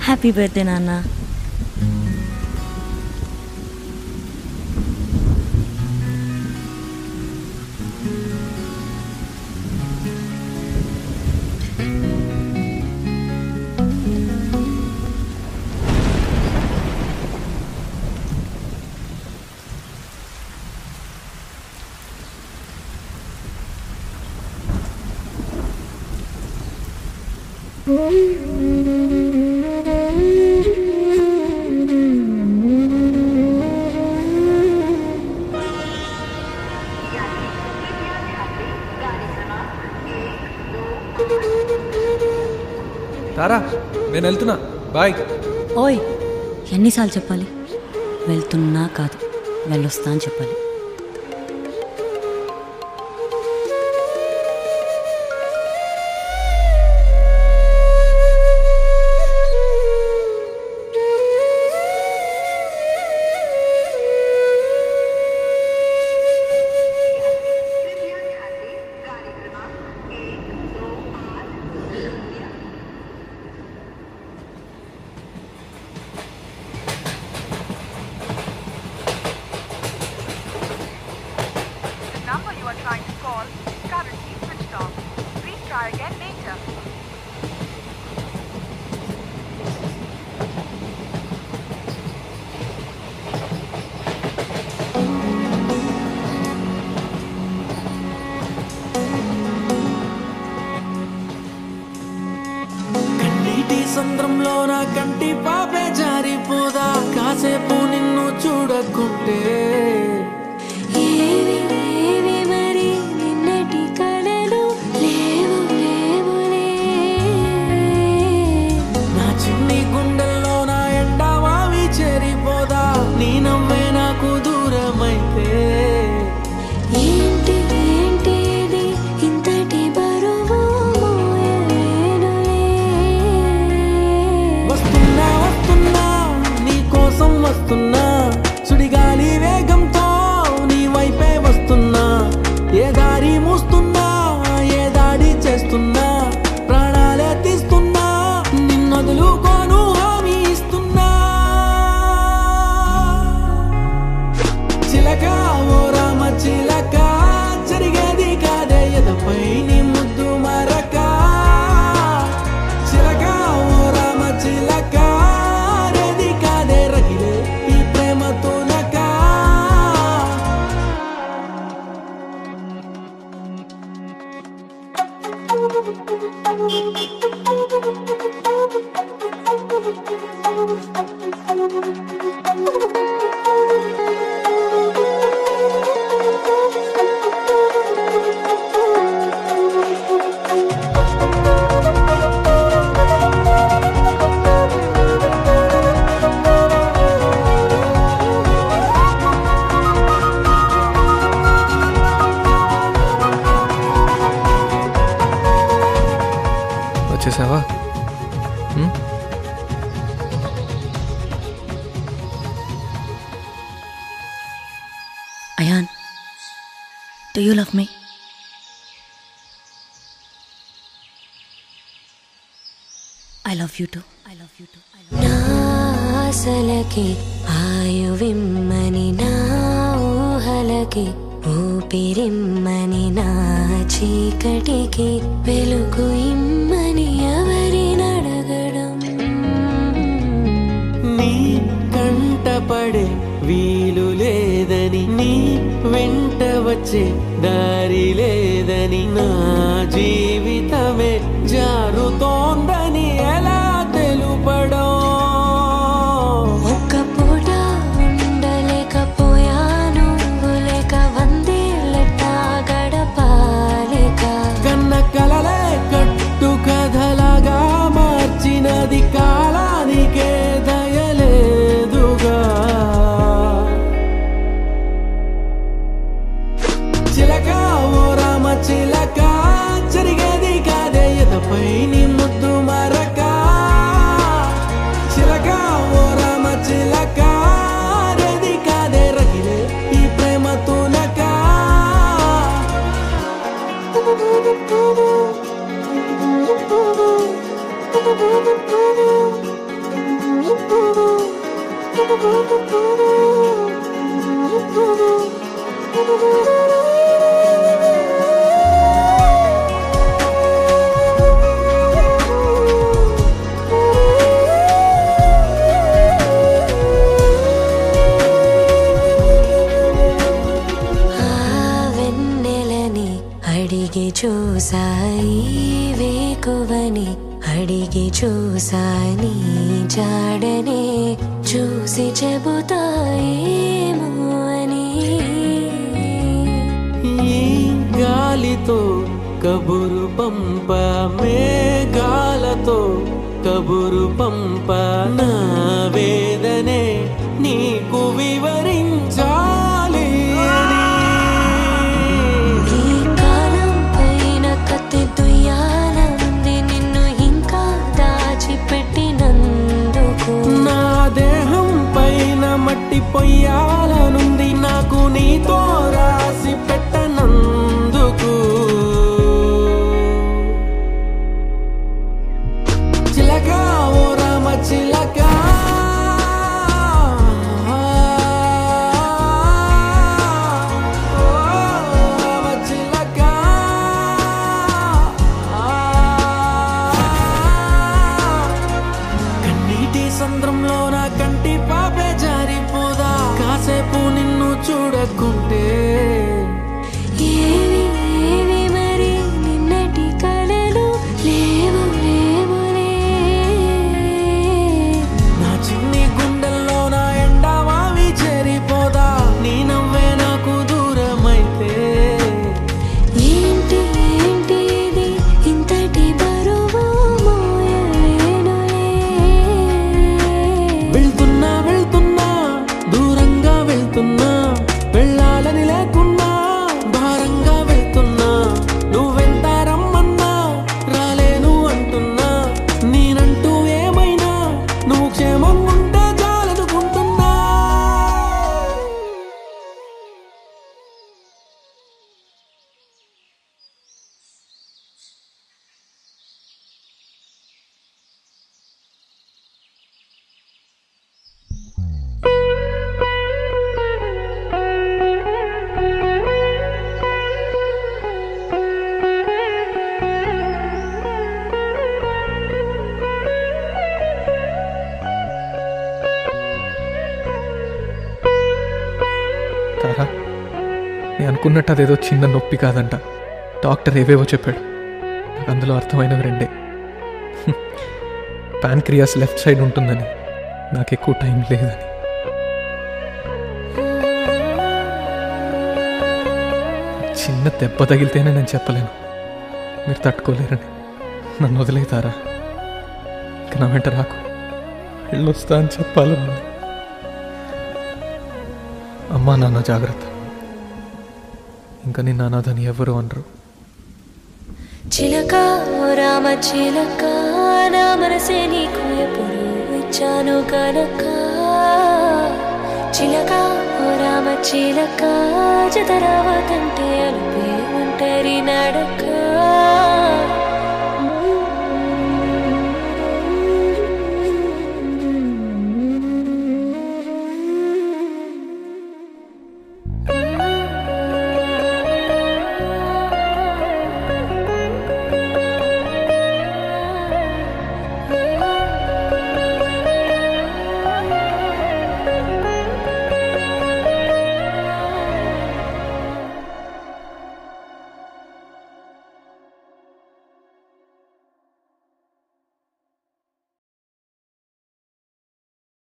Happy birthday నాన్న. తారా, నేను వెళ్తున్నా, బాయ్. ఓయ్, ఎన్నిసార్లు చెప్పాలి? వెళ్తున్నా కాదు, వెళ్ళొస్తా అని చెప్పాలి. సంద్రంలో నా కంటి పాపే జారిపోదా కాసేపు నిన్ను చూడకుంటే. మరి నిన్నటి కలలు లేవు లేవులే. నా చిన్ని గుండెల్లో నా ఎండమావి చేరిపోదా నీ నవ్వే నాకు దూరమైతే. ఏంటి ఏంటి ఇది ఇంతటి బరువు మోయలేనులే. వస్తున్నా వస్తున్నా నీ కోసం వస్తున్నా సుడిగాలి వేగంతో నీ వైపే వస్తున్నా. ఏ దారి మూస్తున్నా ఏ దాడి చేస్తున్నా ప్రాణాలే తీస్తున్నా నిన్నొదులుకోను హామీ ఇస్తున్నా. చిలక ఓ రామ చిలక జరిగేది కాదే ఎదపై నీ ముద్దు మరక. చిలక ఓ రామ చిలక రేది కాదే రగిలే ఈ ప్రేమతో నక. వచ్చేసావా? Ayaan, do you love me? I love you too. I love you too. నా ఆశలకి ఆయువిమ్మని నా ఊహలకి ఊపిరిమ్మని నా చీకటికి వెలుగు ఇమ్మని ఎవరినడగడం. నీ కంటపడే వీలు లేదని నీ వెంట వచ్చే దారి లేదని నా జీవితమే జారుతోందని ఎలా తెలుపడం. ఒక్క పూట ఉండలేకపోయాను లేక వందేళ్ళట గడపాలేక. కన్న కలలే కట్టు కథలాగా మార్చినది కాలానికే దయలేదుగా. చిలక ఓ రామ చిలక జరిగేది కాదే ఎదపై నీ ముద్దు అడిగి చూసాని జాడనే చూసి చెబుతాయేమో అని ఈ గాలితో కబురు పంప మేఘాలతో కబురు పంప నా వేదనే నీకు వివరించాలి ఈ కాలం పైన కత్తి దుయ్యాలంది నిన్ను ఇంకా దాచిపెట్టినందుకు నా దేహం పైన మట్టి పొయ్యాలనుంది నాకు నీతో రాసి పెట్టనందుకు చిలక ఓ రామ చిలక ఓ రామ చిలక కన్నీటి సంద్రంలో నా కంటి పాపే జారిపోదా కాసేపు నిన్ను చూడకుంటే ఏవి ఏవి మరి నిన్నటి కలలు లేవు లేవులే నా చిన్ని గుండెల్లో నా ఎండవావి చేరిపోదా నీ నవ్వే నాకు దూరమైతే ఏంటి ఏంటి ఇది ఇంతటి బరువు మోయలేనులే వెళ్తున్నా వెళ్తున్నా దూరంగా వెళ్తున్నా వెళ్ళాలని లేకున్నా భారంగా వెళ్తున్నా నువ్వెంత రమ్మన్నా రాలేను అంటున్నా నేనంటూ ఏమైనా నువ్వు క్షేమం ఉంటే చాలనుకుంటున్నా తారా నేను అనుకున్నట్టు అదేదో చిన్న నొప్పి కాదంట. డాక్టర్ ఏవేవో చెప్పాడు. నాకు అందులో అర్థమైనవి రెండే. ప్యాన్క్రియాస్ లెఫ్ట్ సైడ్ ఉంటుందని, నాకు ఎక్కువ టైం లేదని. చిన్న దెబ్బ తగిలితేనే నేను చెప్పలేను, మీరు తట్టుకోలేరని. నన్ను వదిలేతారా, ఇక నా వెంట రాకు, వెళ్ళొస్తా అని చెప్పాలన్నా. అమ్మా నాన్న జాగ్రత్త, ఇంకా నీ నాన్నదని ఎవరు అనరు. చిలక ఓ రామ చిలక నా మనసే నీకు ఎప్పుడు ఇచ్చాను కనుక చిలక ఓ రామ చిలక జతరావతంటే అలుపే ఒంటరి నడక